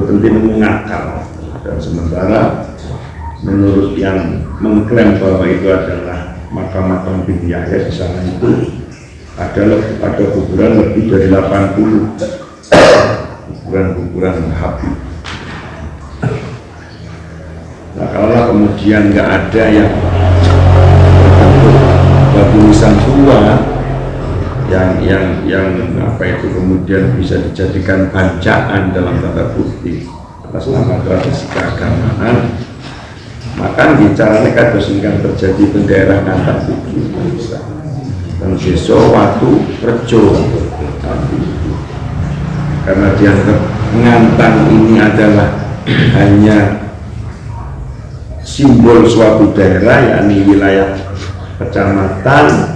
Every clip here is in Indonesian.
bukan tidak mengakal. Dan sementara menurut yang mengklaim bahwa itu adalah makam-makam bin Yahya, di sana itu ada kuburan lebih dari 80 kuburan Habib. Nah, kalau kemudian nggak ada yang batu nisan tua yang apa itu kemudian bisa dijadikan bacaan dalam tanda kutip atas nama tradisi keagamaan, maka caranya kados ingkang terjadi di daerah Kantak iki dan desa Watu Rejo, karena dianggap Ngantang ini adalah hanya simbol suatu daerah, yakni wilayah kecamatan,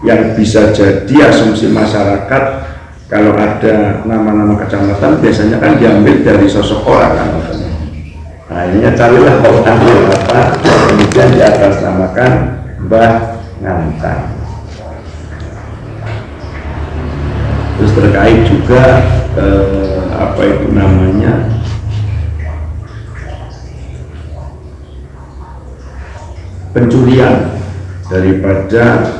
yang bisa jadi asumsi masyarakat kalau ada nama-nama kecamatan biasanya kan diambil dari sosok orang kan. Nah, ini carilah orang apa kemudian di atas namakan Mbah Ngantang. Terus terkait juga apa itu namanya, pencurian daripada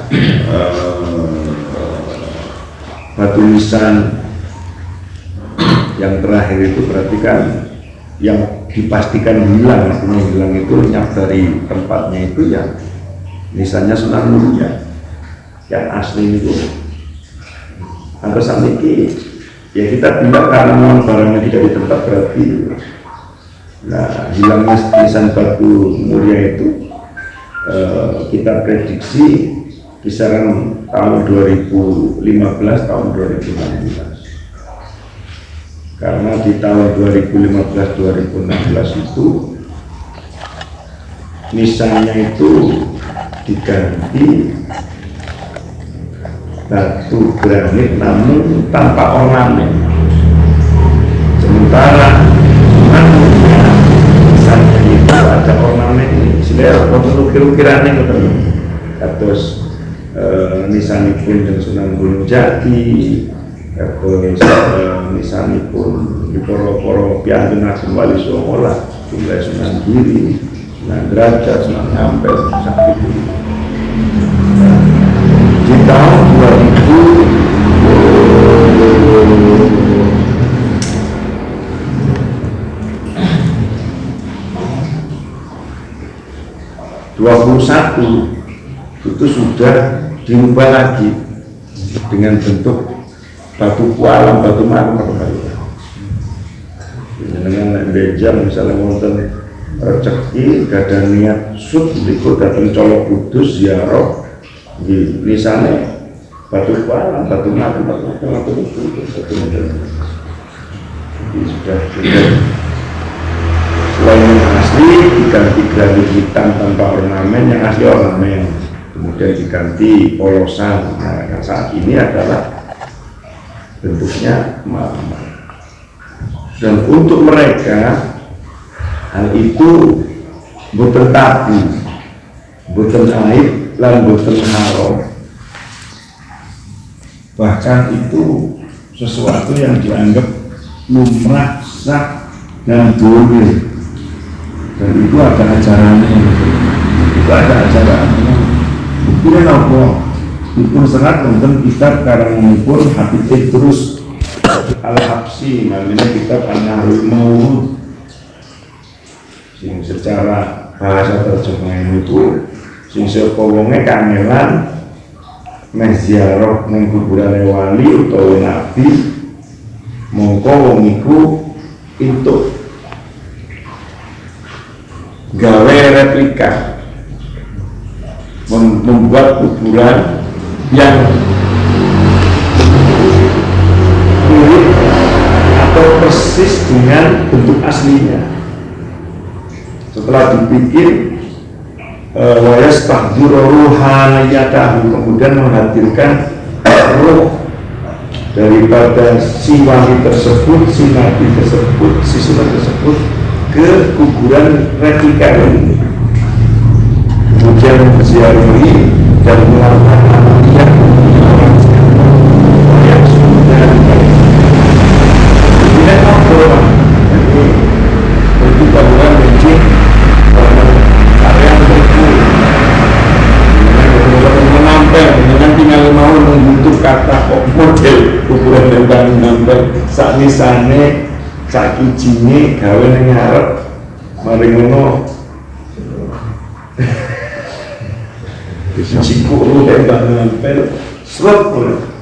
batu nisan yang terakhir itu, berarti kan yang dipastikan hilang, artinya hilang itu lenyap dari tempatnya itu ya nisannya Sunan Muria yang asli itu. Sampai saat ini ya kita tidak, karena memang barangnya tidak di tempat, berarti nah hilangnya nisan batu muria itu kita prediksi kisaran tahun 2015 tahun 2016, karena di tahun 2015-2016 itu nisannya itu diganti batu granit namun tanpa ornamen, sementara nisannya itu ada ornamen ini. Sudah waktu ukir-ukirannya terus nisanipun yang Sunan Gunung Jati, terus nisanipun di poro-poro piantun Agung Wali Songo lah, jumlah Sunan Giri, Sunan Derajat, Sunan Ampel, sakit itu. Di tahun 2021 itu sudah diubah lagi dengan bentuk batu kualam, batu marmer. Dengan beja misalnya wonten rezeki gak ada niat sud ikut datang colok kudus ziarah di lisane batu kualam, batu marmer, batu sudah selain asli diganti granit hitam tanpa ornamen, yang asli ornamen, kemudian diganti polosan. Nah, saat ini adalah bentuknya marmer. Dan untuk mereka hal itu boten tabu, boten aib, lan boten haram. Bahkan itu sesuatu yang dianggap lumrah, sah, dan boleh. Dan itu ada ajarannya, itu ada ajarannya. Buktinya apa? Itu serat nonton kitab karanganipun Habib Idrus Al-Habsyi, namanya kitab An-Nahlul Maulud, sing secara bahasa terjemahan itu sing saka wonge kangelan meh ziarah ning kuburane wali utawa nabi, mongko wong iku entuk gawe replika, membuat kuburan yang mirip atau persis dengan bentuk aslinya. Setelah dipikir wayas tahdur ruhaniyatahu, kemudian menghadirkan roh daripada si wali tersebut, si nabi tersebut, si sunan tersebut ke kuburan replika ini, kemudian ziarahi dan melakukan amaliyah yang sudah tidak apa tulisane sak kijine gawe ning ngarep mari ngono siji kulo tembak nempel srep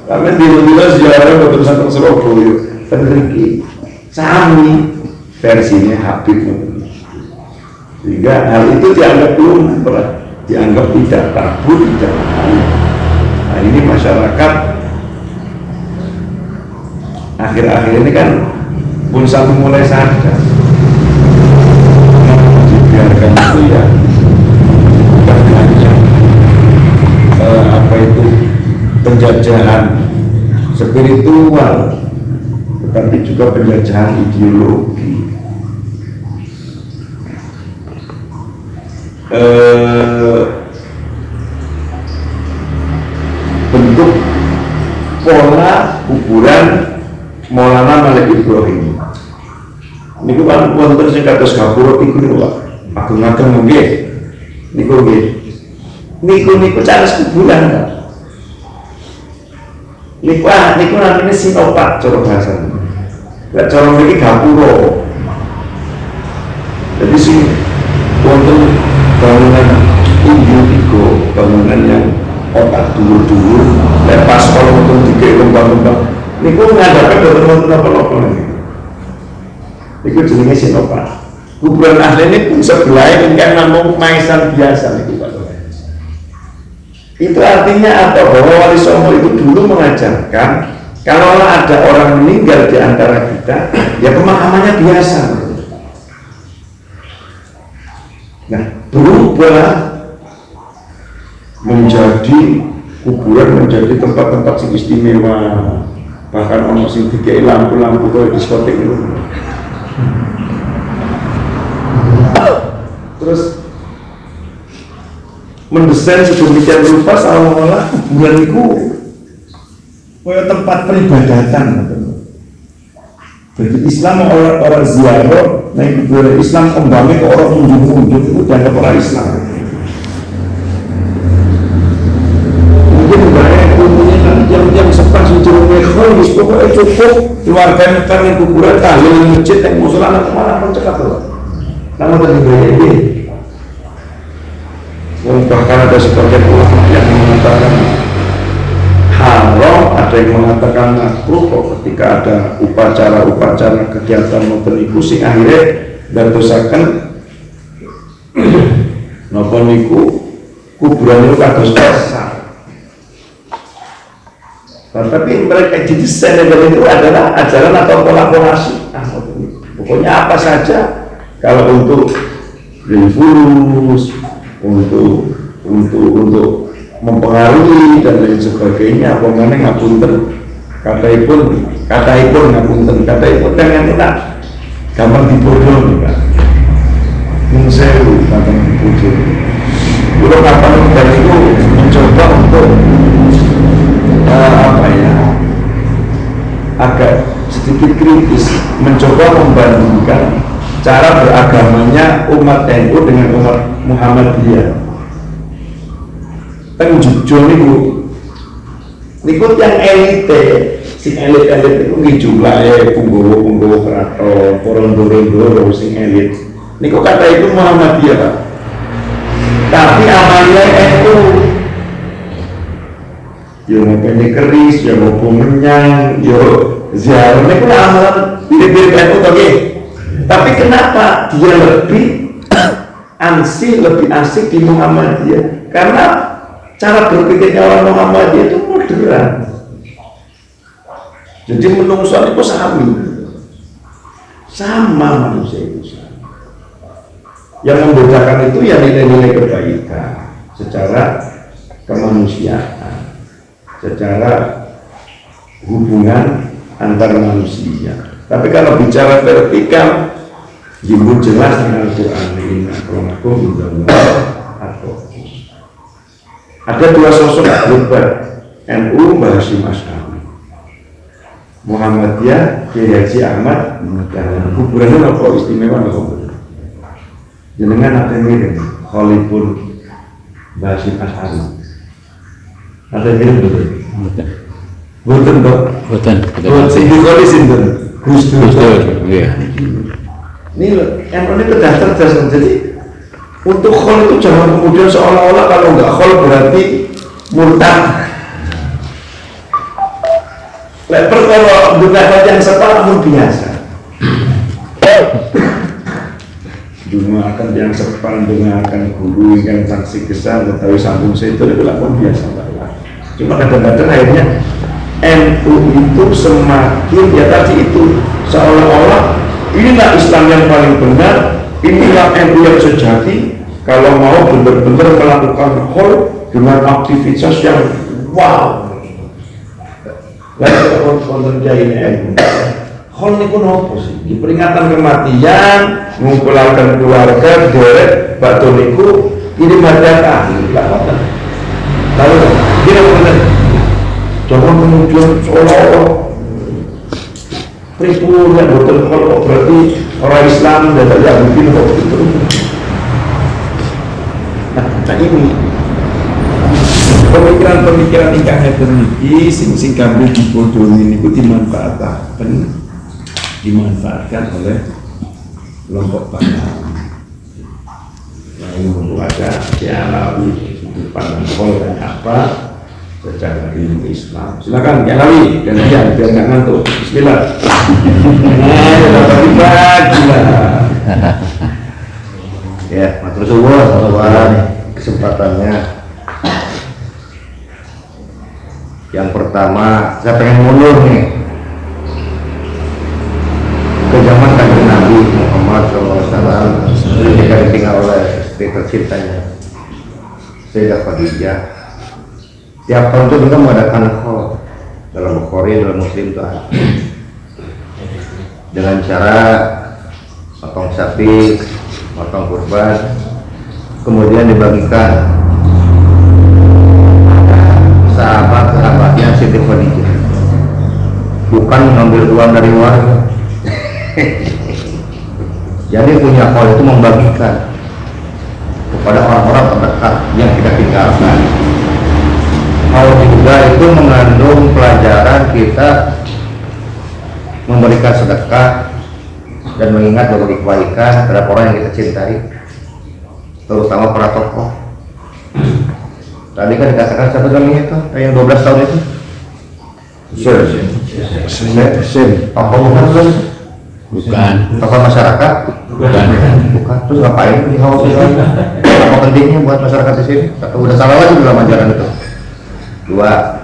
karena dino-dino sejarah boten saking Surabaya ten iki sami versinya Habib sehingga hal itu dianggap lumrah, dianggap tidak tabu, tidak aneh. Nah ini masyarakat akhir-akhir ini kan pun satu mulai sadar dibiarkan itu ya bukan hanya apa itu penjajahan spiritual tetapi juga penjajahan ideologi. Bentuk pola kuburan Maulana Malik Ibrahim niku kan wonten sing kados gapura iku niku Pak ageng-ageng nggih niku cares kuburan Pak niku namanya sinopat cara bahasa lek cara mriki gapura jadi sing wonten bangunan individu, bangunan yang otak dulu lepas kalau untuk dikei kembang-kembang ini pun menghadapkan dari apa-apa itu jenisnya sinopat kuburan ahli ini pun sebelah ini kan namun maisan biasa itu artinya apa? Bahwa Wali Songo itu dulu mengajarkan kalau ada orang meninggal di antara kita ya pemakamannya biasa. Nah, berubah menjadi kuburan, menjadi tempat-tempat yang istimewa, bahkan orang sing dikei lampu-lampu kayak diskotik itu. Terus mendesain sedemikian rupa seolah-olah kuburan itu kayak tempat peribadatan. Jadi Islam orang ziarah, nah kuburan Islam kembali ke orang unjuk-unjuk itu dianggap orang Islam. Mungkin banyak umumnya kan yang sempat sejauh mekhonis pokoknya cukup keluarga yang kuburan tahlil masjid yang musuh anak kemana pun cekap loh. Namun tadi ini, bahkan ada sebagian ulama yang mengatakan haram, ada yang mengatakan makruh kok ketika ada upacara kegiatan maupun ibu sing akhirnya dadosaken napa niku kuburan itu kados dasar. Tapi mereka didesain itu adalah ajaran atau kolaborasi. Pokoknya apa saja kalau untuk infus, untuk mempengaruhi dan lain sebagainya, apa mana ngapunten kataipun ngapunten dengan enak gampang dibodoh kan sewu gampang dibodoh udah kapan dan itu mencoba untuk agak sedikit kritis mencoba membandingkan cara beragamanya umat NU dengan umat Muhammadiyah. Jogja niku yang elite, sing elit niku nggih jumlahe punggawa keraton, porondoro sing elit. Niku kata itu Muhammadiyah, Pak. Tapi amalnya NU. Yo ngopeni keris, yo ngopo menyang, yo ziarah niku amalan mirip-mirip NU to nggih. Tapi kenapa dia lebih asik di Muhammadiyah? Karena cara berpikirnya orang Muhammadiyah itu moderat. Jadi menungso itu sama manusia itu sama. Yang membedakan itu ya nilai-nilai kebaikan secara kemanusiaan, secara hubungan antar manusia. Tapi kalau bicara vertikal, jibut jelas dengan Al-Quran ini ada dua sosok global, NU Mbah Hasyim Asy'ari, Muhammadiyah Kiai Haji Ahmad. Kuburannya apa istimewa apa? Jenengan ada mirip Khalifun Mbah Hasyim Asy'ari. Ada mirip betul? Betul dok. Betul. Sing dikoli sinten? Gus Dur. Iya. Ini yang ini sudah cerdas. Jadi untuk khol itu jangan kemudian seolah-olah kalau nggak khol berarti murtad. Leper kalau bukan yang sepalah pun biasa. Dengarkan yang sepan, dengarkan guru yang saksi kesan, ketahui sambung saya itu adalah pun biasa. Cuma kadang-kadang akhirnya NU itu semakin ya tadi itu seolah-olah inilah Islam yang paling benar, inilah NU yang sejati. Kalau mau benar-benar melakukan khol dengan aktivitas yang wow. Lalu konten ini NU. Khol ini pun apa sih? Di peringatan kematian, mengumpulkan keluarga, derek, batu niku, ini masyarakat. Lalu dia benar. Jangan kemudian seolah-olah pripun yang betul khol berarti orang Islam dan tidak mungkin kok itu. Nah ini pemikiran ingkang ngeten niki sing kambing dipodhoni niku dimanfaatkan oleh kelompok paham. Nah ini untuk ada dialami sudut pandang khol dan apa secara ilmu Islam. Silakan dialami dan biar nggak ngantuk. Bismillah. Ya, matur suwun kesempatannya. Yang pertama, saya pengen mundur nih ke zaman kanjeng Nabi Muhammad SAW ketika ditinggal oleh istri tercintanya Sayyidah Khadijah. Tiap tahun itu kita mengadakan khol dalam Bukhari, dalam Muslim itu ada. Dengan cara potong sapi, potong kurban, kemudian dibagikan sahabat-sahabatnya Siti Khadijah, bukan mengambil uang dari warga. Jadi punya khol itu membagikan kepada orang-orang terdekat yang kita tinggalkan. Khol juga itu mengandung pelajaran kita memberikan sedekah dan mengingat berbagi kebaikan terhadap orang yang kita cintai, terutama para tokoh. Tadi kan dikatakan satu namanya itu yang 12 tahun itu Sen tokoh bukan tokoh masyarakat bukan terus ngapain di haus itu apa pentingnya buat masyarakat di sini atau udah salah lagi dalam ajaran itu. Dua,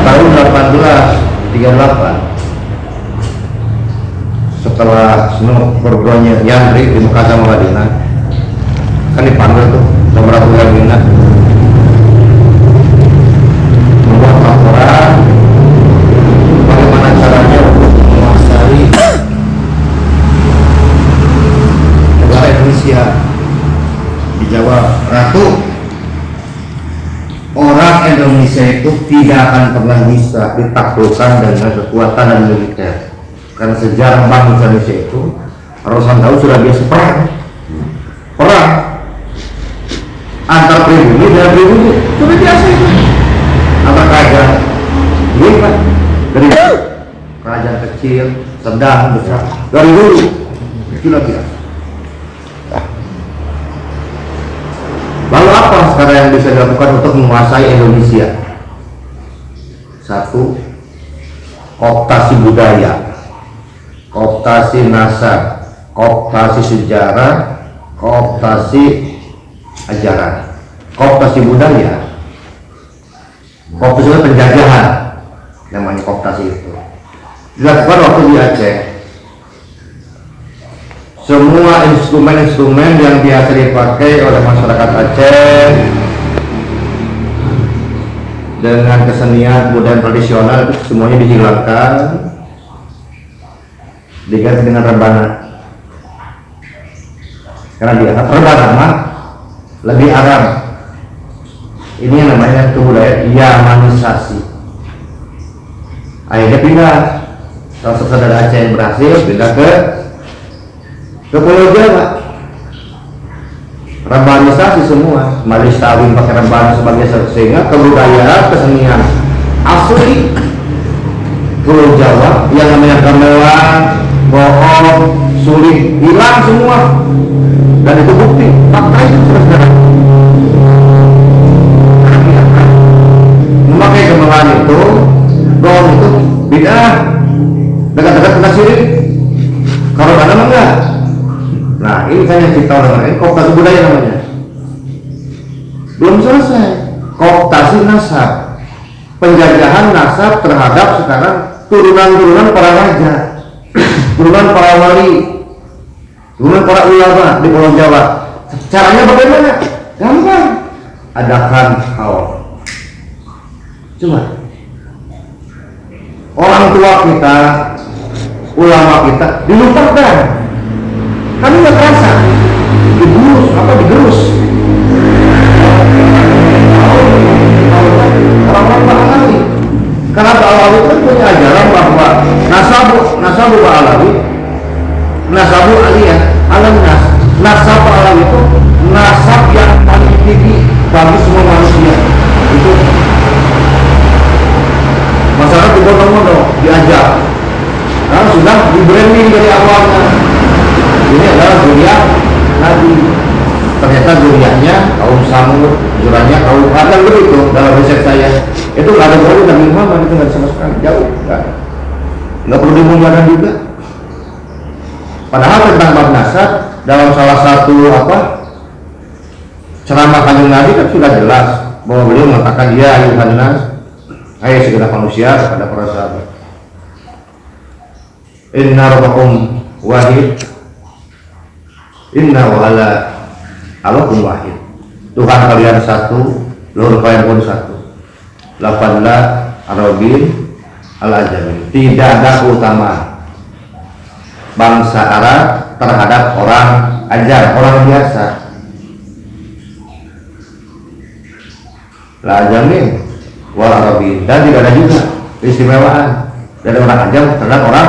tahun 1838 setelah semua perguruannya Yandri di Mekah sama Madinah kan dipanggil tuh sama Ratu Aminah membuat laporan bagaimana caranya untuk menguasai negara Indonesia. Dijawab, Ratu, orang Indonesia itu tidak akan pernah bisa ditaklukkan dengan kekuatan dan militer. Karena sejarah bangsa Indonesia itu ratusan tahun sudah biasa perang antar pribumi dan pribumi sudah biasa itu antar kerajaan ini kan dari kerajaan kecil, sedang, besar dari dulu sudah biasa. Lalu apa sekarang yang bisa dilakukan untuk menguasai Indonesia? Satu, kooptasi budaya, kooptasi nasab, kooptasi sejarah, kooptasi ajaran. Kooptasi budaya, kooptasi penjajahan, namanya kooptasi itu dilakukan waktu di Aceh. Semua instrumen-instrumen yang biasa dipakai oleh masyarakat Aceh dengan kesenian budaya tradisional itu semuanya dihilangkan, diganti dengan rebana. Karena dianggap rebana mah lebih Arab. Ini yang namanya kebudayaan Yamanisasi. Akhirnya pindah, salah satu saudara Aceh yang berhasil pindah ke Pulau Jawa, Rabanisasi semua, Malistawin pakai rebana sebagai sehingga kebudayaan kesenian asli Pulau Jawa yang namanya gamelan, bohong, sulit, hilang semua. Dan itu bukti, fakta itu saudara. Memakai gamelan itu, bohong itu bid'ah, dekat-dekat kena syirik. Kalau ada mah enggak. Nah ini kan yang kita namanya kooptasi budaya namanya. Belum selesai, kooptasi nasab, penjajahan nasab terhadap sekarang turunan-turunan para raja, turunan para wali, turunan para ulama di Pulau Jawa. Caranya bagaimana? Gampang, adakan haul. Cuma orang tua kita, ulama kita dilupakan. Kami nggak terasa, digerus orang-orang Ba'alawi. Karena Ba'alawi itu punya ajaran bahwa nasabu Ba'alawi, nasabu aliyah, nasab Ba'alawi itu nasab yang paling tinggi bagi semua manusia. Itu masyarakat dibodoh-bodoh, diajak. Karena sudah di-branding dari awalnya. Ini adalah zuriat Nabi. Ternyata zuriatnya kaum Samud, zuriatnya kaum Adam, begitu dalam riset saya. Itu nggak ada boleh Nabi Muhammad, itu nggak sama sekali, jauh, nggak perlu dimuliakan juga. Padahal tentang bab nasab dalam salah satu ceramah Kanjeng Nabi kan sudah jelas bahwa beliau mengatakan dia ayuhan nas, hai segenap manusia kepada para sahabat. Inna rabbakum wahid, inna wa'ala alakum wahid. Tuhan kalian satu, Lord kalian pun satu. Lafadla Arabin al-Ajami. Tidak ada keutamaan bangsa Arab terhadap orang ajar, orang biasa. La Ajami wal Arabin. Dan tidak ada juga keistimewaan dari orang ajam terhadap orang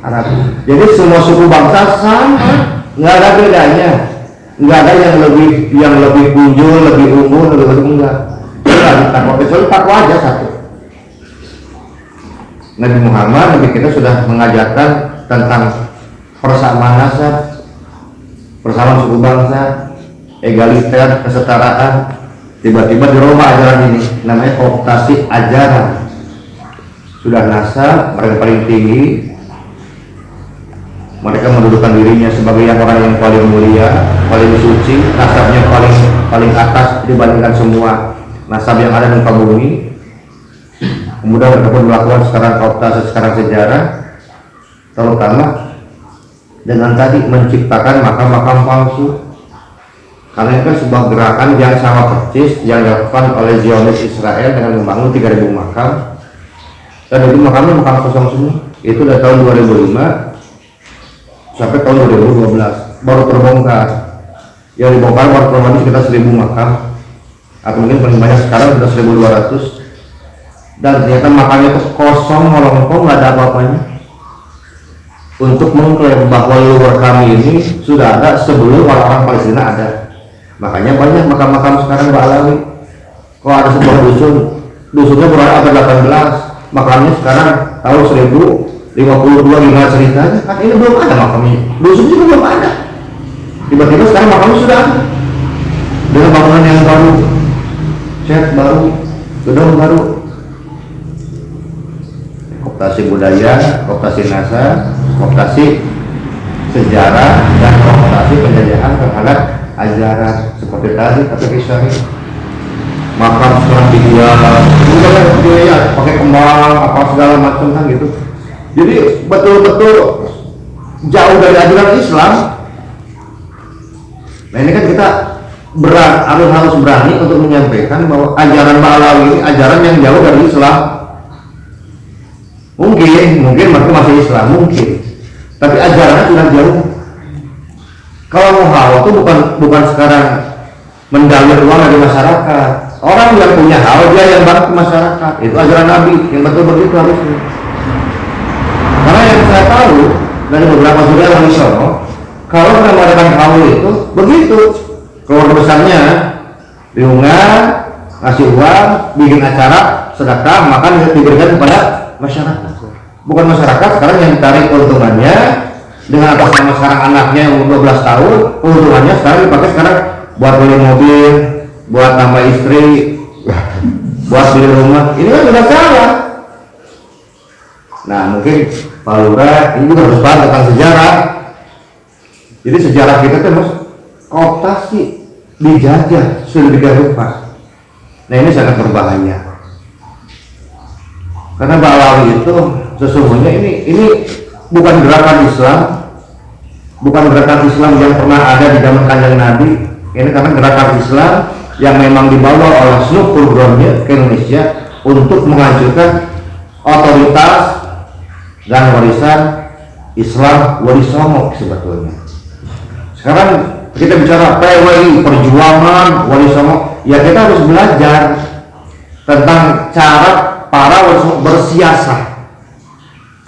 Arab. Jadi semua suku bangsa sama, nggak ada bedanya, nggak ada yang lebih punjul, lebih unggul, lebih enggak. Takwa kecuali takwa aja satu. Nabi Muhammad, Nabi kita sudah mengajarkan tentang persamaan nasab, persamaan suku bangsa, egaliter, kesetaraan. Tiba-tiba di Roma ajaran ini namanya kooptasi ajaran. Sudah nasab, mereka paling tinggi. Mereka mendudukan dirinya sebagai orang yang paling mulia, paling suci, nasabnya paling atas dibandingkan semua nasab yang ada di muka bumi. Kemudian mereka pun melakukan sekarang kooptasi, sekarang sejarah, terutama dengan tadi menciptakan makam-makam palsu. Karena itu sebuah gerakan yang sama persis yang dilakukan oleh Zionis Israel dengan membangun 3.000 makam. Dan itu makamnya makam kosong semua. Itu dari tahun 2005 sampai tahun 2012 baru terbongkar. Yang dibongkar baru terbongkar sekitar 1.000 makam, atau mungkin paling banyak sekarang sudah 1.200. Dan ternyata makamnya itu kosong, melompong, nggak ada apa-apanya. Untuk mengklaim bahwa leluhur kami ini sudah ada sebelum orang-orang Palestina ada. Makanya banyak makam-makam sekarang Ba'alawi. Kalau ada sebuah dusunnya berada abad 18, makamnya sekarang tahun 1052 gimana ceritanya? Kan ini belum ada makamnya, dusun juga belum ada. Tiba-tiba sekarang makamnya sudah ada dengan bangunan yang baru, cat baru, gedung baru. Kooptasi budaya, kooptasi nasab, kooptasi sejarah, dan kooptasi penjajahan terhadap ajaran seperti tadi kata kisah. Makam sekarang dijual, biaya pakai kembang apa segala macam kan gitu. Jadi betul-betul jauh dari ajaran Islam. Nah ini kan kita harus berani untuk menyampaikan bahwa ajaran Ba'alawi ini ajaran yang jauh dari Islam. Mungkin mereka masih Islam, mungkin, tapi ajarannya sudah jauh. Kalau mau hawa itu bukan sekarang mendalir uang dari masyarakat. Orang yang punya hawa dia yang bantu masyarakat. Itu ajaran Nabi yang betul begitu harusnya. Karena yang saya tahu dari beberapa saudara yang Sono, kalau mengadakan hawa itu begitu, keluarga besarnya diunggah, ngasih uang, bikin acara, sedekah maka diberikan kepada masyarakat. Bukan masyarakat sekarang yang ditarik keuntungannya dengan atas nama sekarang anaknya yang umur 12 tahun, keuntungannya sekarang dipakai sekarang buat beli mobil, buat tambah istri, buat beli rumah. Ini kan sudah salah. Nah mungkin Pak Lurah ini juga harus paham tentang sejarah. Jadi sejarah kita kan mas kooptasi, dijajah sedemikian rupa. Nah ini sangat berbahaya. Karena Ba'alawi itu sesungguhnya ini bukan gerakan Islam, bukan gerakan Islam yang pernah ada di zaman Kanjeng Nabi. Ini karena gerakan Islam yang memang dibawa oleh Snoop programnya ke Indonesia untuk menghancurkan otoritas dan warisan Islam Wali Songo sebetulnya. Sekarang kita bicara PWI, perjuangan Wali Songo, ya kita harus belajar tentang cara para Wali Songo bersiasat,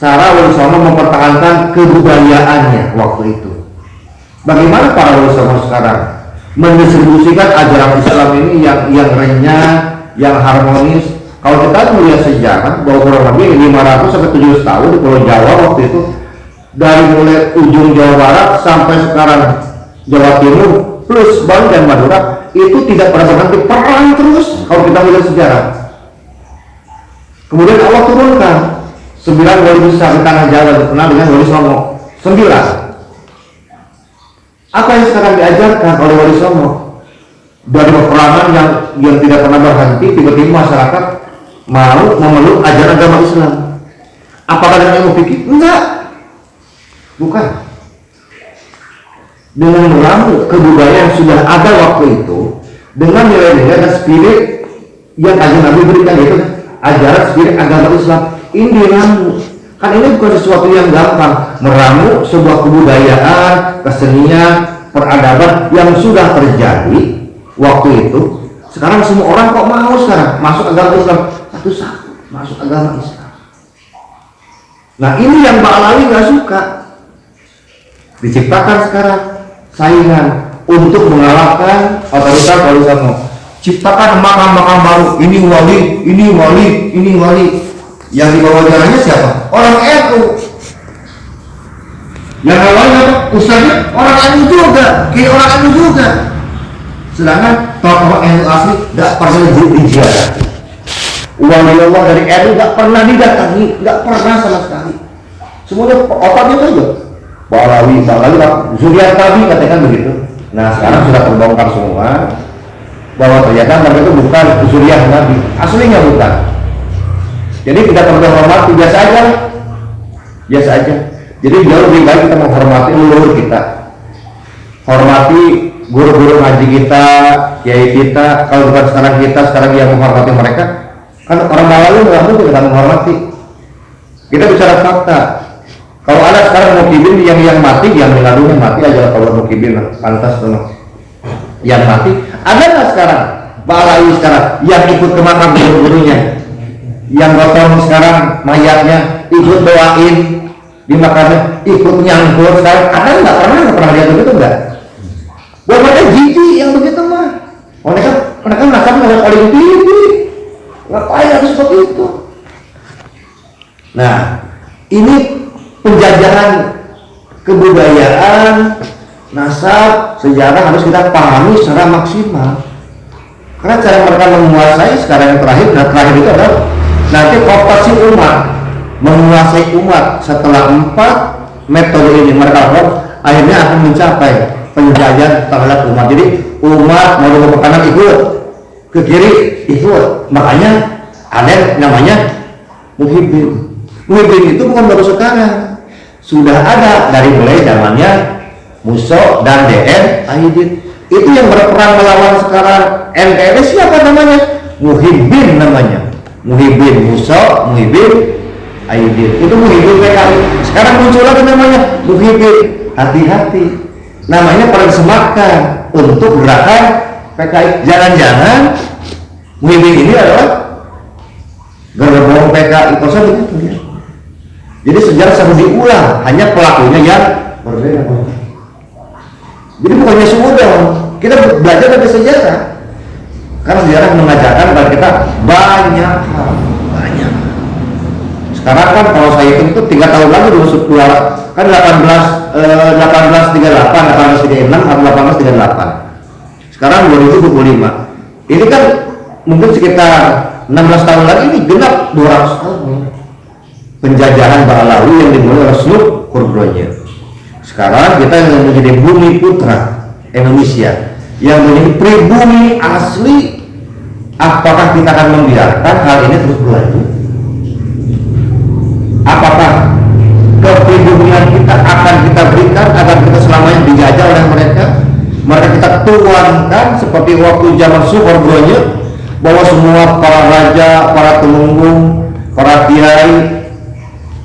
cara Wali Songo mempertahankan kebudayaannya waktu itu. Bagaimana para Wali Songo sekarang mendistribusikan ajaran Islam ini yang renyah, yang harmonis. Kalau kita melihat sejarah bahwa kurang lebih 500 sampai 700 tahun di Pulau Jawa waktu itu, dari mulai ujung Jawa Barat sampai sekarang Jawa Timur plus Bali dan Madura itu tidak pernah berhenti perang terus. Kalau kita melihat sejarah, kemudian Allah turunkan 9 wali besar di tanah Jawa dikenal dengan Wali Songo 9. Apa yang sekarang diajarkan oleh Wali Songo? Dari peperangan yang tidak pernah berhenti, tiba-tiba masyarakat mau memeluk ajaran agama Islam. Apakah dengan ilmu fikih? Enggak, bukan. Dengan meramu kebudayaan yang sudah ada waktu itu, dengan nilai-nilai dan spirit yang Kanjeng Nabi berikan, yaitu ajaran spirit agama Islam. Ini diramu. Kan ini bukan sesuatu yang gampang, meramu sebuah kebudayaan, kesenian, peradaban yang sudah terjadi waktu itu. Sekarang semua orang kok mau sekarang masuk agama Islam satu-satu, masuk agama Islam. Nah ini yang Ba'alawi nggak suka. Diciptakan sekarang saingan untuk mengalahkan otoritas Wali Songo. Ciptakan makam-makam baru. Ini wali, ini wali, ini wali. Yang dibawa jalannya siapa? Orang NU. Yang awalnya ustaznya orang NU juga, kayak orang NU juga. Sedangkan tokoh NU asli tidak pernah diziarah. Wali Allah dari NU tidak pernah didatangi, tidak pernah sama sekali. Semuanya otaknya saja. Ba'alawi, Zuriat Nabi katakan begitu. Nah sekarang sudah terbongkar semua bahwa ternyata mereka itu bukan Zuriat Nabi, aslinya bukan. Jadi tidak perlu hormati, biasa aja, biasa aja. Jadi jauh lebih baik kita menghormati leluhur kita, hormati guru-guru ngaji kita, kiai kita. Kalau bukan sekarang yang menghormati mereka, kan orang Ba'alawi nggak mungkin kita menghormati. Kita bicara fakta. Kalau ada sekarang mukibin yang mati, yang meninggal dunia mati aja. Kalau mukibin pantas tuh yang mati. Ada nggak sekarang Ba'alawi sekarang yang ikut ke makam guru-gurunya, yang gotong sekarang mayatnya ikut doain di makamnya, ikut nyangkut sekarang? Ada nggak? Pernah lihat begitu nggak? Buat mereka jijik yang begitu mah. Mereka merasa melihat oleh TV. Ngapain harus seperti itu? Nah, ini penjajahan kebudayaan, nasab, sejarah harus kita pahami secara maksimal. Karena cara mereka menguasai sekarang yang terakhir, itu adalah nanti kooptasi umat, menguasai umat. Setelah 4 metode ini mereka akhirnya akan mencapai penjajahan terhadap umat. Jadi umat mau ke kanan ikut, ke kiri ikut. Makanya ada namanya muhibbin. Muhibbin itu bukan baru sekarang, sudah ada dari mulai zamannya Muso dan DN Aidit. Itu yang berperang melawan sekarang NKRI siapa namanya? Muhibbin namanya. Muhibbin Muso, Muhibbin Aidit. Itu Muhibbin PKI. Sekarang muncul lagi namanya Muhibbin. Hati-hati. Namanya perang semakkan untuk gerakan PKI. Jangan-jangan Muhibbin ini adalah gerbong PKI kosong begitu ya. Jadi sejarah selalu diulang, hanya pelakunya yang berbeda. Jadi bukannya suudon, kita belajar dari sejarah. Karena sejarah mengajarkan kepada kita banyak hal, banyak. Sekarang kan kalau saya hitung itu 3 tahun lagi masuk keluar kan 1838, 1836 atau 1838. Sekarang 2025. Ini kan mungkin sekitar 16 tahun lagi ini genap 200 tahun penjajahan Ba'alawi yang dimulai oleh Sluk Kurbronya. Sekarang kita yang menjadi bumi putra Indonesia, yang menjadi pribumi asli, apakah kita akan membiarkan hal ini terus berlanjut? Apakah kepribumian kita akan kita berikan agar kita selamanya dijajah oleh mereka? Mereka kita tuankan seperti waktu zaman Sukorbronya, bahwa semua para raja, para temunggung, para kiai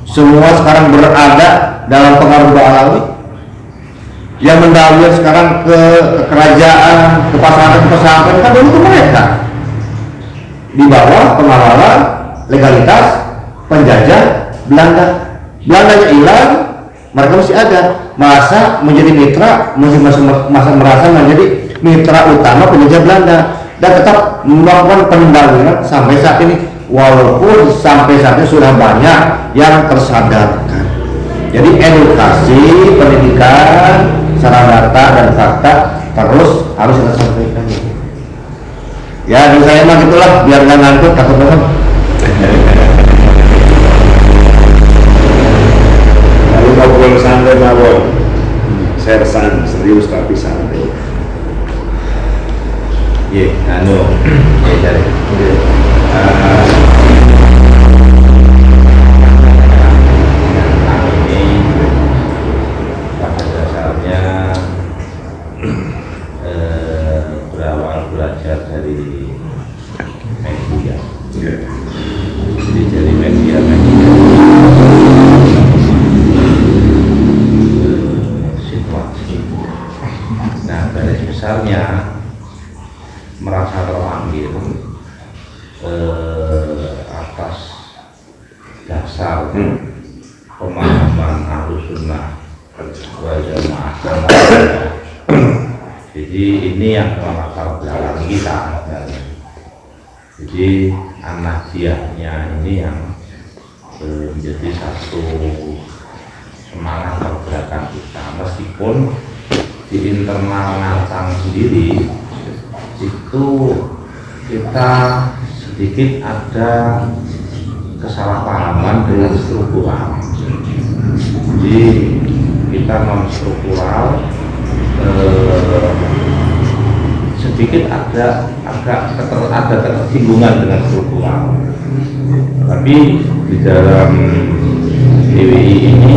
semua sekarang berada dalam pengaruh Ba'alawi. Yang mendahului sekarang ke kerajaan, ke pesantren kan dulu itu mereka di bawah pengawalan legalitas penjajah Belanda. Belandanya hilang, mereka masih ada, masa menjadi mitra, masa merasa menjadi mitra utama penjajah Belanda, dan tetap melakukan pendahuluan sampai saat ini, walaupun sampai saat ini sudah banyak yang tersadarkan. Jadi edukasi, pendidikan, secara data dan fakta terus harus kita sampaikan. Ya, dan saya mah gitulah, biar nggak ngantuk takut banget. Lalu ngobrol santai mawon, sersan serius tapi santai. Iya, ya cari. Berawal belajar dari media. Jadi dari media situasi. Nah, garis besarnya merasa terpanggil atas dasar pemahaman Ahlus Sunnah wal Jamaah. Jadi ini yang melatar belakang kita. Jadi An-Nahdiyahnya ini yang menjadi satu semangat pergerakan kita, meskipun di internal Nantang sendiri itu kita sedikit ada kesalahpahaman dengan struktural. Jadi kita non struktural, sedikit ada ketersinggungan dengan struktural. Tapi di dalam DWI ini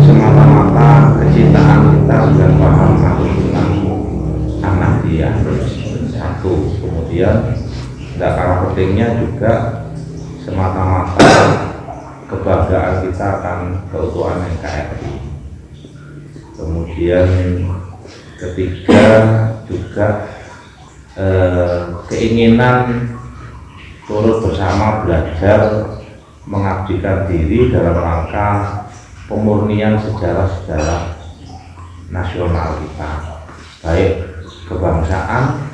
semata-mata kecintaan kita sudah paham Ahlus Sunnah An-Nahdiyah satu. Kemudian tidak kalah pentingnya juga semata-mata kebanggaan kita akan keutuhan NKRI. Kemudian ketiga juga keinginan turut bersama belajar mengabdikan diri dalam rangka pemurnian sejarah-sejarah nasional kita, baik kebangsaan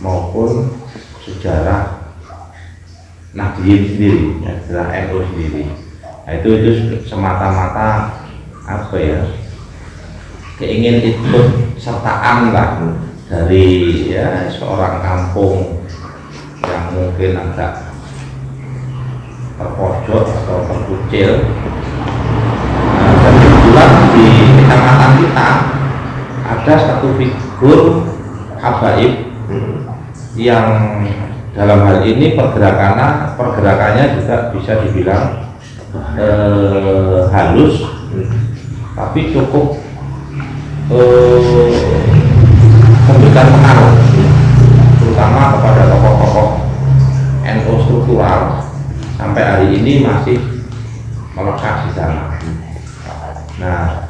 maupun sejarah Nahdien sendiri, ya, sejarah NU sendiri. Nah, itu semata-mata apa ya, keingin ikut sertaan lah dari ya seorang kampung yang mungkin agak terpojok atau terkucil. Nah, dan kebetulan di kecamatan kita ada satu figur habaib yang dalam hal ini pergerakannya juga bisa dibilang halus, tapi cukup memberikan pengaruh, terutama kepada tokoh-tokoh NU struktural sampai hari ini masih melekat di sana. Nah,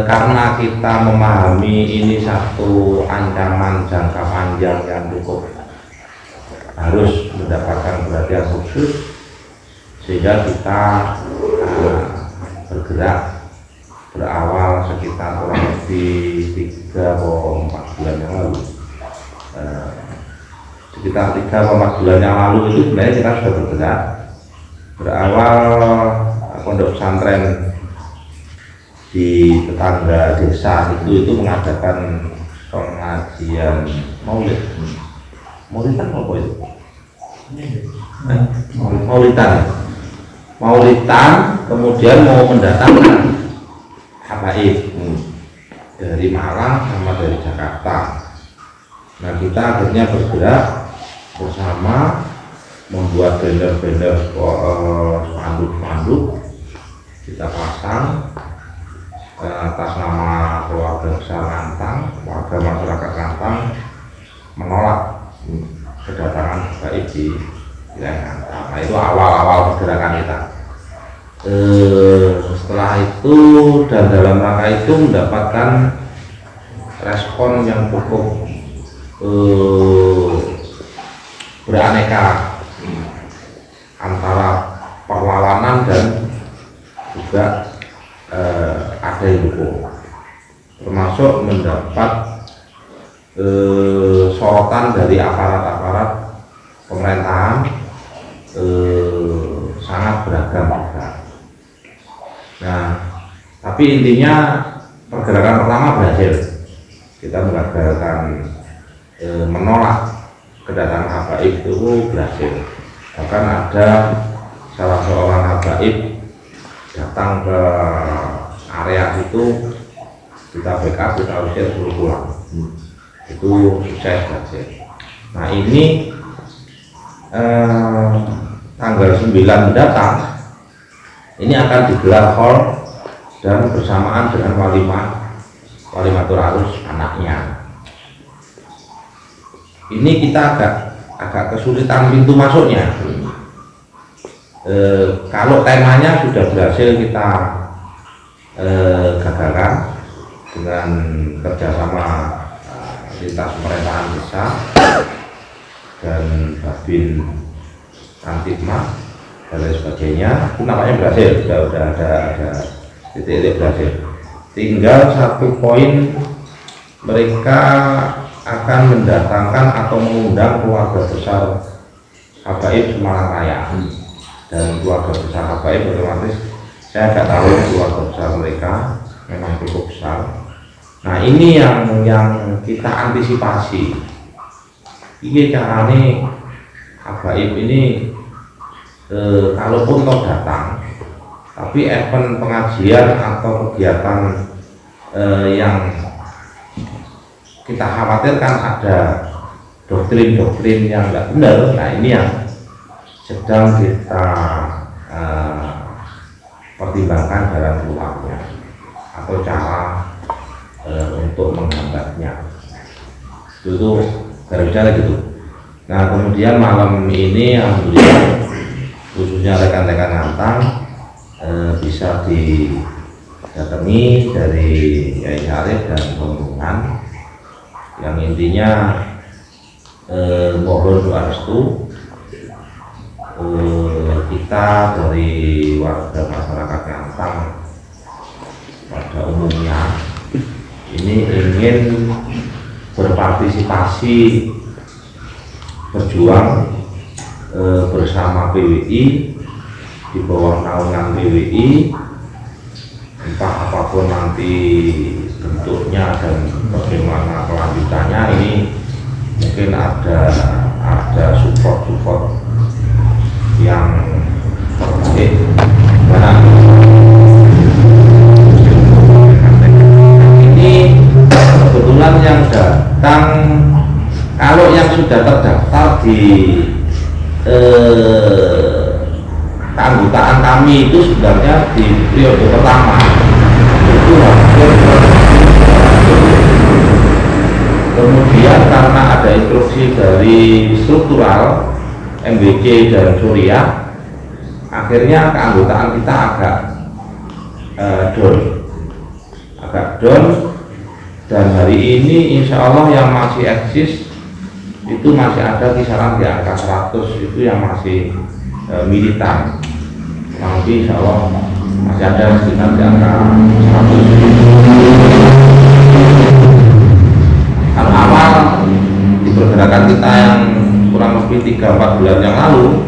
karena kita memahami ini satu ancaman jangka panjang yang cukup harus mendapatkan perhatian khusus, sehingga kita bergerak berawal sekitar kurang lebih 3 atau 4 bulan yang lalu. Sekitar 3 atau 4 bulan yang lalu itu sebenarnya kita sudah bergerak. Berawal pondok pesantren di tetangga desa itu mengadakan pengajian maulid. Maulidan apa itu? Maulidan, kemudian mau mendatangkan habaib dari Malang sama dari Jakarta. Nah, kita akhirnya bergerak bersama membuat banner-banner spanduk-spanduk kita pasang atas nama keluarga besar Ngantang, warga masyarakat Ngantang menolak kedatangan habaib di wilayah Ngantang. Nah, itu awal-awal pergerakan kita. Setelah itu dan dalam rangka itu mendapatkan respon yang cukup beraneka antara perlawanan dan juga ada yang dukung, termasuk mendapat sorotan dari aparat-aparat pemerintahan sangat beragam juga. Nah, tapi intinya pergerakan pertama berhasil. Kita menggagalkan menolak kedatangan habaib itu berhasil. Bahkan ada salah seorang habaib datang ke area itu, kita backup, kita usir, suruh pulang. Itu sukses berhasil. Nah, ini tanggal 9 mendatang ini akan digelar hall dan bersamaan dengan walimatul arus anaknya. Ini kita agak kesulitan pintu masuknya. Kalau temanya sudah berhasil kita gagalkan dengan kerjasama lintas pemerintahan desa dan Babin Kantipmas dan lain sebagainya, itu nampaknya berhasil, sudah ada titik-titik berhasil. Tinggal satu poin, mereka akan mendatangkan atau mengundang keluarga besar habaib Semarang Raya, dan keluarga besar habaib otomatis saya nggak tahu keluarga besar mereka memang cukup besar. Nah, ini yang kita antisipasi. Ini caranya habaib ini kalaupun toh datang, tapi event pengajian atau kegiatan yang kita khawatirkan ada doktrin-doktrin yang nggak benar. Nah, ini yang sedang kita pertimbangkan jalan keluarnya atau cara untuk menghambatnya. Itu gara-gara gitu. Nah, kemudian malam ini alhamdulillah khususnya rekan-rekan Ngantang bisa didatangi dari Yai Arif dan rombongan, yang intinya mohon doa restu kita dari warga masyarakat Ngantang pada umumnya ini ingin berpartisipasi berjuang bersama PWI di bawah naungan PWI, entah apapun nanti bentuknya dan bagaimana kelanjutannya. Ini mungkin ada support yang terbaik. Karena ini kebetulan yang datang, kalau yang sudah terdaftar di keanggotaan kami itu sebenarnya di periode pertama itu hampir, kemudian karena ada instruksi dari struktural MBC dan Suriah, akhirnya keanggotaan kita agak down, dan hari ini insya Allah yang masih eksis itu masih ada kisaran di angka 100, itu yang masih militan. Nanti insya Allah masih ada sekitar di angka 100. Kalau awal di pergerakan kita yang kurang lebih 3-4 bulan yang lalu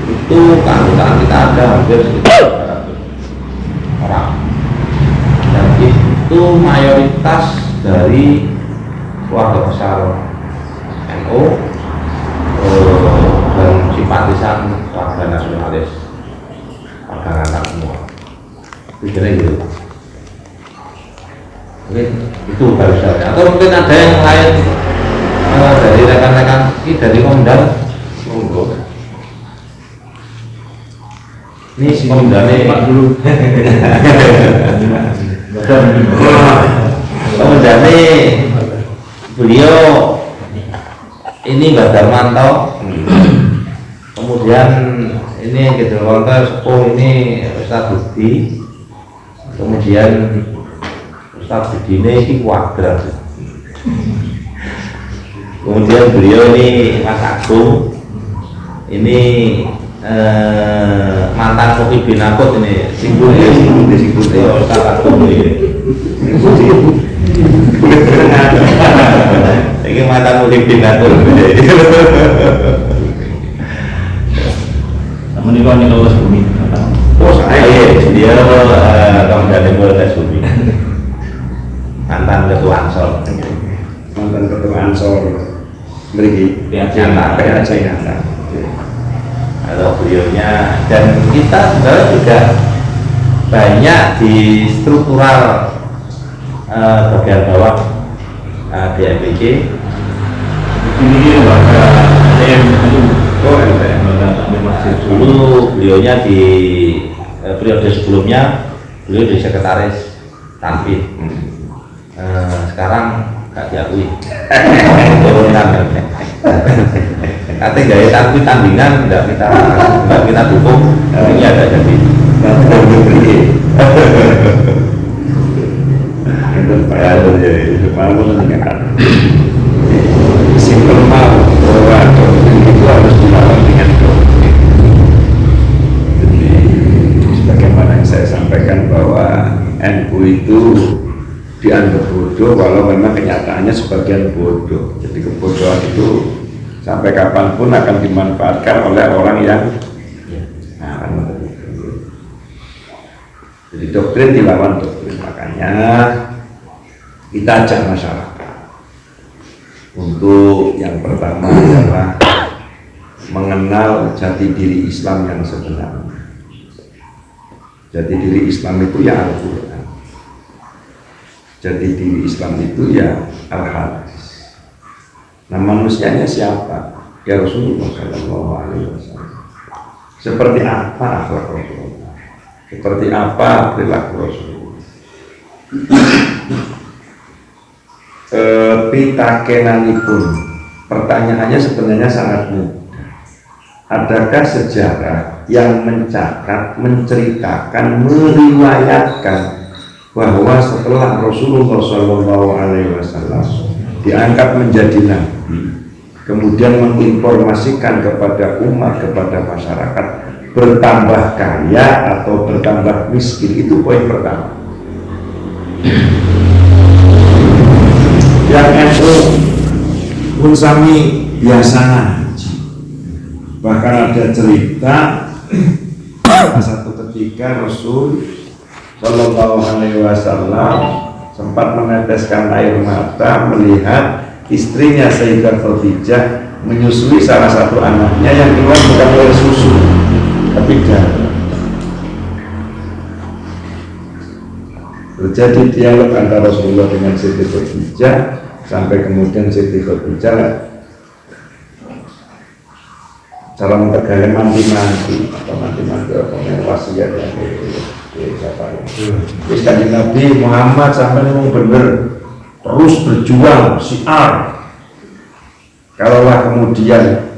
itu keanggotaan kita ada hampir sekitar 300 orang, dan itu mayoritas dari keluarga besar NU dan simpatisan warga nasionalis, warga Ngantar semua. Kira gitu. Mungkin itu baru saja. Atau mungkin ada yang lain dari rekan-rekan ini dari Komdar. Monggo. Ini si Komdarnya Pak dulu. Komdarnya beliau ini Mbak Darmanto. Kemudian ini gitu Lontar sepuh ini Ustadz Budi. Kemudian Ustadz Budi ini kuadrat. Kemudian beliau ini Mas Agung, ini mantan Kopi Binakut ini, Ustadz Agung ini mantan Kopi Binakut. Namun ini kalau lolos bumi. Oh saya, dia kemudian Polres Bumi, mantan Ketua Ansor. Mantan Ketua Ansor beri nyata. Kalau beliaunya dan kita sebenarnya juga banyak di struktural bagian bawah di MPC. Ini lembaga LTM Dulu beliaunya di periode sebelumnya beliau di sekretaris Tanfid. Sekarang nggak diakui turunan. Katanya gaya Tanfid tandingan nggak kita dukung. Ini ada jadi. Simpel mau bahwa doktrin itu harus dilawan dengan doktrin. Jadi sebagaimana yang saya sampaikan bahwa NU itu dianggap bodoh walau memang kenyataannya sebagian bodoh. Jadi kebodohan itu sampai kapanpun akan dimanfaatkan oleh orang yang jadi doktrin dilawan doktrin. Makanya kita ajak masyarakat untuk yang pertama adalah mengenal jati diri Islam yang sebenarnya. Jati diri Islam itu ya Al-Quran. Jati diri Islam itu ya Al-Hadis. Nah manusianya siapa? Ya Rasulullah Shallallahu Alaihi Wasallam. Seperti apa akhlak Rasulullah? Seperti apa perilaku Rasulullah? Pitakenanipun, pertanyaannya sebenarnya sangat mudah. Adakah sejarah yang mencatat, menceritakan, meriwayatkan bahwa setelah Rasulullah SAW diangkat menjadi nabi, kemudian menginformasikan kepada umat, kepada masyarakat, bertambah kaya atau bertambah miskin? Itu poin pertama. Yang NU pun sami biasa ngaji. Bahkan ada cerita satu ketika Rasul Shallallahu Alaihi Wasallam sempat meneteskan air mata melihat istrinya Sayyidah Khadijah menyusui salah satu anaknya yang keluar bukan air susu tapi darah. Terjadi dialog antara Rasulullah dengan Siti Khadijah sampai kemudian Siti Khadijah cara mentegakkan mati-mati atau mati-mati apa wasiat ya siapa ya terus Kanjeng Nabi Muhammad sampai memang benar terus berjuang syiar. Kalaulah kemudian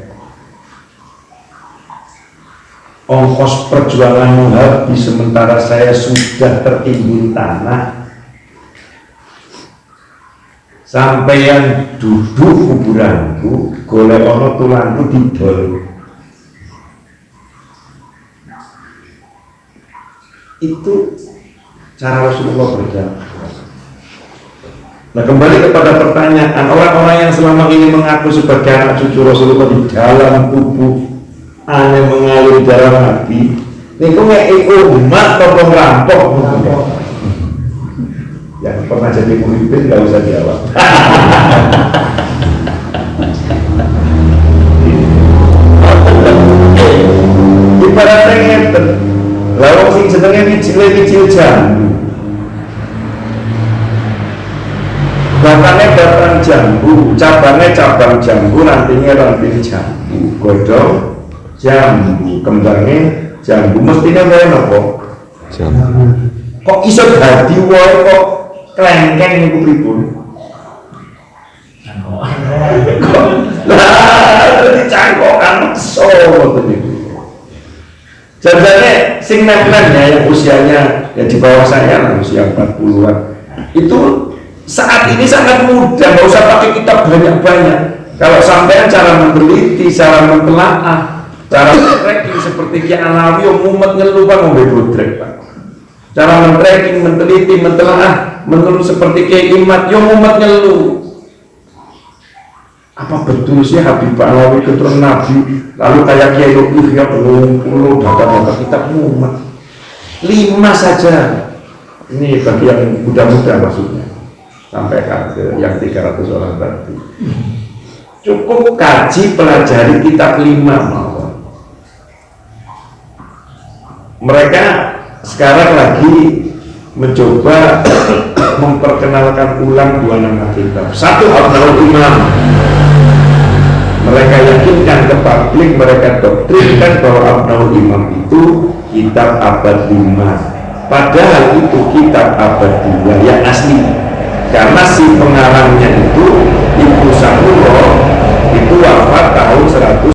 ongkos perjuanganmu habis sementara saya sudah tertimbun tanah, sampai yang duduk kuburanku golek ono tulangku didol. Itu cara Rasulullah berdakwah. Nah, kembali kepada pertanyaan, orang-orang yang selama ini mengaku sebagai anak cucu Rasulullah di dalam tubuh aneh mengalir darah Nabi, ini kok ngeki umat atau ngerampok? Yang pernah jadi pemimpin nggak usah jawab. Ibaratnya ngeten, lalu sing jenenge wicil jambu. Batangnya batang jambu, cabangnya cabang jambu, rantingnya ranting jambu, godong jambu, kembangnya jambu. Mestinya kaya nopo? Kok iso dadi wae kok klengkeng niku pripun? Kok lah dicangkokan so ngoten niku. Jajane sing nempel ya yang usianya ya di bawah saya lah, usia 40-an. Itu saat ini sangat mudah, nggak usah pakai kitab banyak-banyak. Kalau sampean cara meneliti, cara mentelaah, cara tracking seperti Kiai Alawi, mumet ngeluh Pak ngombe bodrek Pak. Cara men-tracking, meneliti, mentelaah, menurut seperti Kiai Imat, yo mumet ngeluh. Apa betul sih Habib Alawi keturunan Nabi, lalu kayak Kiai Lukif ya belum dapat kitab mumet. 5 saja. Ini bagi yang muda-muda maksudnya. Sampaikan ke yang 300 orang tadi. Cukup kaji pelajari kitab 5 mawon. Mereka sekarang lagi mencoba memperkenalkan ulang 2 nama kitab. Satu Abdul Imam. Mereka yakinkan ke publik, mereka doktrinkan bahwa Abdul Imam itu kitab abad 5. Padahal itu kitab abad 2 yang asli. Karena si pengarang